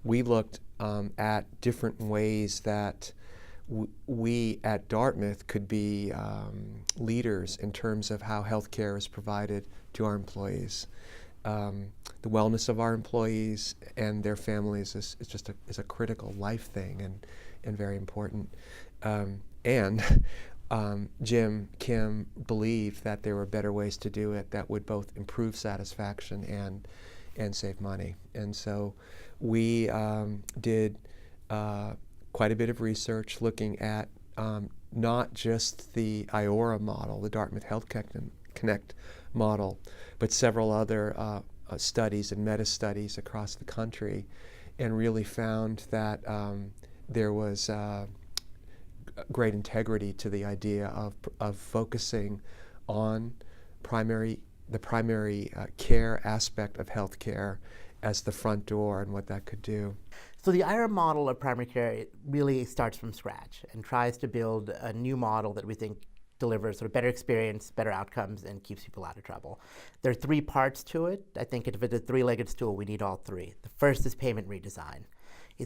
we looked at different ways that we at Dartmouth could be leaders in terms of how healthcare is provided to our employees. The wellness of our employees and their families is just a critical life thing and very important. Jim, Kim believed that there were better ways to do it that would both improve satisfaction and save money. And so we did quite a bit of research looking at not just the IORA model, the Dartmouth Health Connect model, but several other studies and meta-studies across the country, and really found that there was great integrity to the idea of focusing on the primary care aspect of healthcare as the front door and what that could do. So the IORA model of primary care really starts from scratch and tries to build a new model that we think delivers sort of better experience, better outcomes, and keeps people out of trouble. There are three parts to it. I think if it's a three-legged stool, we need all three. The first is payment redesign.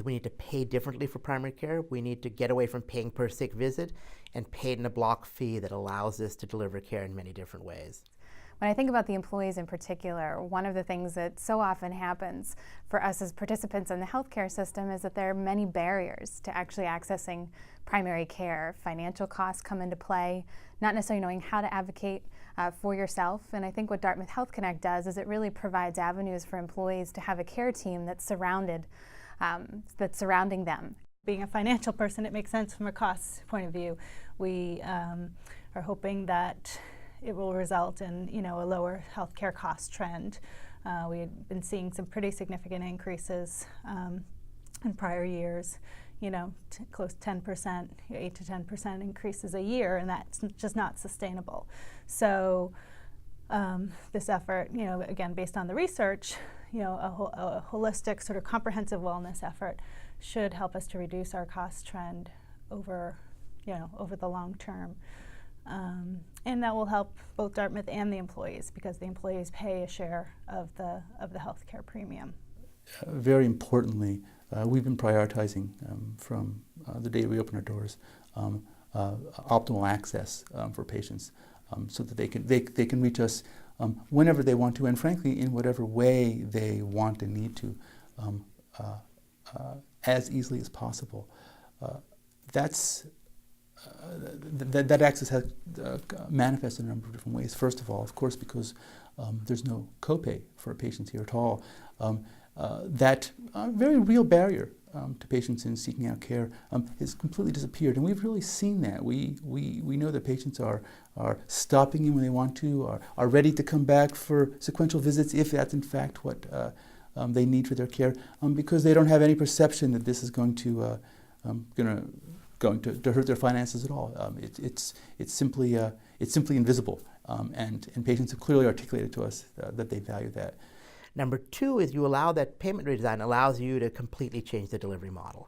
We need to pay differently for primary care. We need to get away from paying per sick visit and pay it in a block fee that allows us to deliver care in many different ways. When I think about the employees in particular, one of the things that so often happens for us as participants in the healthcare system is that there are many barriers to actually accessing primary care. Financial costs come into play, not necessarily knowing how to advocate for yourself. And I think what Dartmouth Health Connect does is it really provides avenues for employees to have a care team that's surrounding them. Being a financial person, it makes sense from a cost point of view. We are hoping that it will result in, a lower healthcare cost trend. We had been seeing some pretty significant increases in prior years, close to 10%, 8 to 10% increases a year, and that's just not sustainable. So this effort, again, based on the research, a holistic sort of comprehensive wellness effort should help us to reduce our cost trend over the long term. And that will help both Dartmouth and the employees, because the employees pay a share of the healthcare premium. Very importantly, we've been prioritizing from the day we open our doors optimal access for patients, so that they can reach us whenever they want to, and frankly in whatever way they want and need to, as easily as possible. That access has manifested in a number of different ways. First of all, of course, because there's no copay for patients here at all. That very real barrier to patients in seeking out care has completely disappeared, and we've really seen that. We know that patients are stopping in when they want to, are ready to come back for sequential visits if that's in fact what they need for their care, because they don't have any perception that this is going to hurt their finances at all. It's simply invisible, and patients have clearly articulated to us that they value that. Number two is you allow that payment redesign allows you to completely change the delivery model.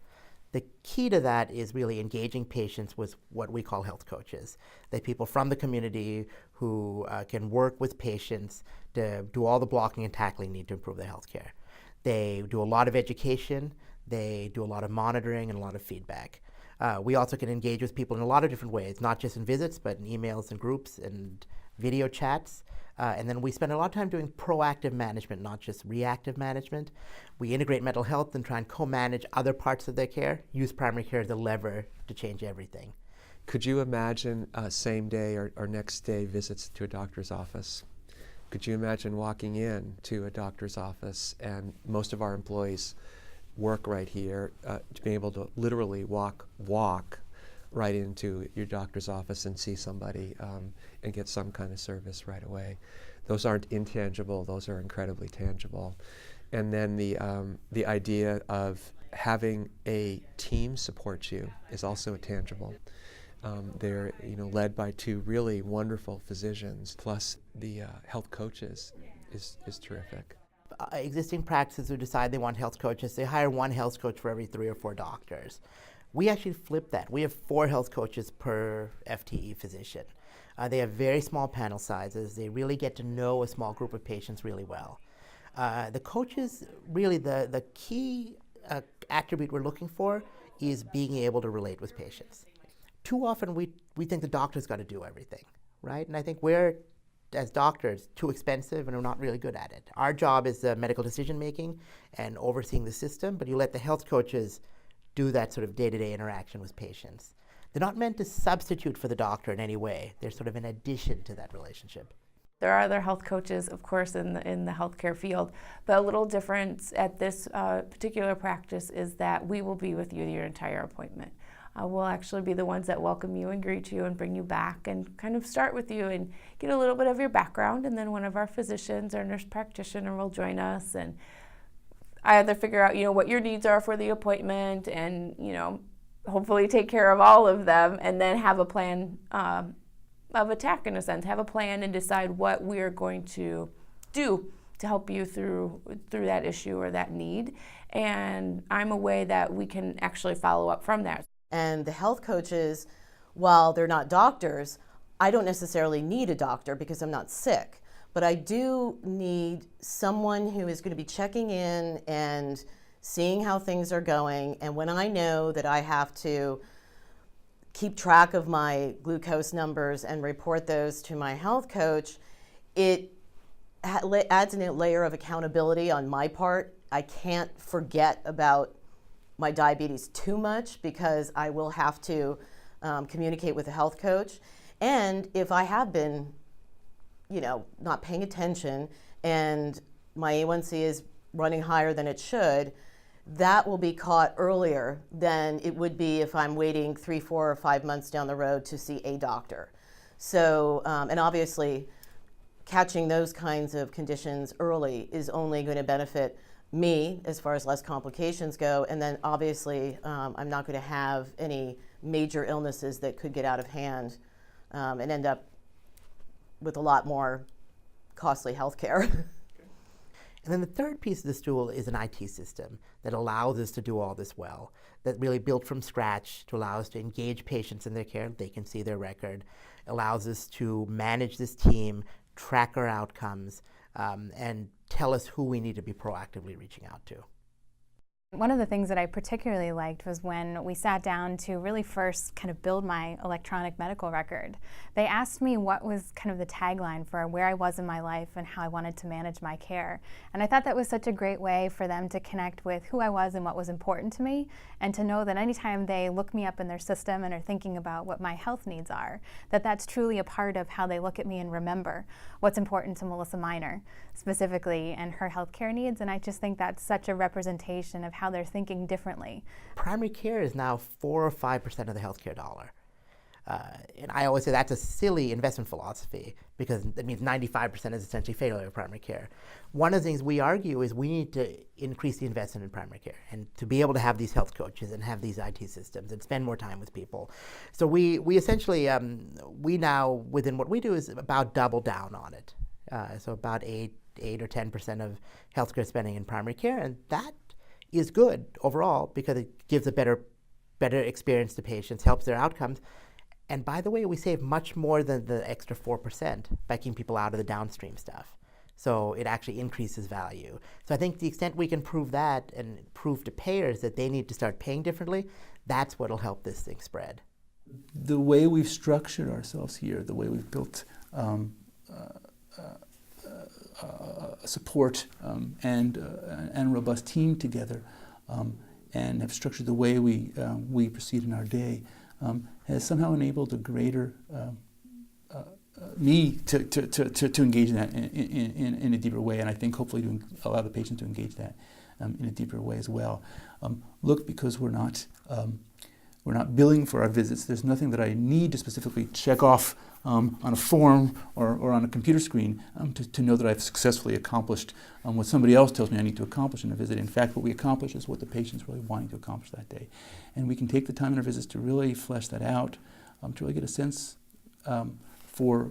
The key to that is really engaging patients with what we call health coaches. They're people from the community who can work with patients to do all the blocking and tackling needed to improve their health care. They do a lot of education, they do a lot of monitoring and a lot of feedback. We also can engage with people in a lot of different ways, not just in visits, but in emails and groups and video chats. And then we spend a lot of time doing proactive management, not just reactive management. We integrate mental health and try and co-manage other parts of their care, use primary care as a lever to change everything. Could you imagine same day or next day visits to a doctor's office? Could you imagine walking in to a doctor's office, and most of our employees work right here, to be able to literally walk right into your doctor's office and see somebody and get some kind of service right away. Those aren't intangible, those are incredibly tangible. And then the idea of having a team support you is also tangible. They're led by two really wonderful physicians, plus the health coaches is terrific. Existing practices who decide they want health coaches, they hire one health coach for every 3 or 4 doctors. We actually flip that. We have 4 health coaches per FTE physician. They have very small panel sizes. They really get to know a small group of patients really well. The coaches, really the key attribute we're looking for is being able to relate with patients. Too often we think the doctor's got to do everything, right? And I think we're, as doctors, too expensive and we're not really good at it. Our job is medical decision making and overseeing the system, but you let the health coaches do that sort of day-to-day interaction with patients. They're not meant to substitute for the doctor in any way. They're sort of an addition to that relationship. There are other health coaches, of course, in the healthcare field, but a little difference at this particular practice is that we will be with you your entire appointment. We'll actually be the ones that welcome you and greet you and bring you back and kind of start with you and get a little bit of your background, and then one of our physicians or nurse practitioner will join us and either figure out, what your needs are for the appointment and, hopefully take care of all of them, and then have a plan of attack, in a sense, have a plan and decide what we're going to do to help you through that issue or that need. And I'm a way that we can actually follow up from that. And the health coaches, while they're not doctors, I don't necessarily need a doctor because I'm not sick, but I do need someone who is going to be checking in and seeing how things are going. And when I know that I have to keep track of my glucose numbers and report those to my health coach, it adds a layer of accountability on my part. I can't forget about my diabetes too much because I will have to communicate with a health coach. And if I have been, not paying attention and my A1C is running higher than it should, that will be caught earlier than it would be if I'm waiting 3, 4, or 5 months down the road to see a doctor. So, and obviously, catching those kinds of conditions early is only going to benefit me as far as less complications go, and then obviously I'm not going to have any major illnesses that could get out of hand and end up with a lot more costly health care. And then the third piece of the stool is an IT system that allows us to do all this well, that really built from scratch to allow us to engage patients in their care. They can see their record, allows us to manage this team, track our outcomes, and tell us who we need to be proactively reaching out to. One of the things that I particularly liked was when we sat down to really first kind of build my electronic medical record. They asked me what was kind of the tagline for where I was in my life and how I wanted to manage my care. And I thought that was such a great way for them to connect with who I was and what was important to me, and to know that anytime they look me up in their system and are thinking about what my health needs are, that that's truly a part of how they look at me and remember what's important to Melissa Minor specifically and her healthcare needs. And I just think that's such a representation of how they're thinking differently. Primary care is now 4 or 5% of the healthcare dollar. And I always say that's a silly investment philosophy because that means 95% is essentially failure of primary care. One of the things we argue is we need to increase the investment in primary care and to be able to have these health coaches and have these IT systems and spend more time with people. So we essentially, we now, within what we do, is about double down on it. So about 8 or 10% of healthcare spending in primary care, and that is good overall because it gives a better experience to patients, helps their outcomes. And by the way, we save much more than the extra 4% by keeping people out of the downstream stuff. So it actually increases value. So I think the extent we can prove that and prove to payers that they need to start paying differently, that's what will help this thing spread. The way we've structured ourselves here, the way we've built support and a robust team together, and have structured the way we proceed in our day, has somehow enabled a greater me to engage in that in a deeper way, and I think hopefully to allow the patient to engage that in a deeper way as well. Look, because we're not billing for our visits, there's nothing that I need to specifically check off on a form or on a computer screen to know that I've successfully accomplished what somebody else tells me I need to accomplish in a visit. In fact, what we accomplish is what the patient's really wanting to accomplish that day. And we can take the time in our visits to really flesh that out, to really get a sense for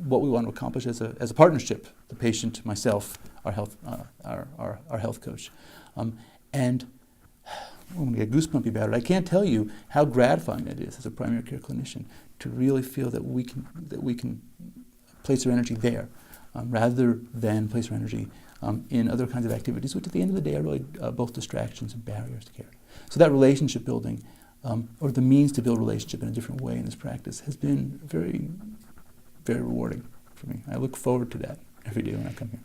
what we want to accomplish as a partnership, the patient, myself, our health coach. And I'm going to get goosebumpy about it. I can't tell you how gratifying it is as a primary care clinician to really feel that we can place our energy there, rather than place our energy in other kinds of activities, which at the end of the day are really both distractions and barriers to care. So that relationship building, or the means to build relationship in a different way in this practice, has been very, very rewarding for me. I look forward to that every day when I come here.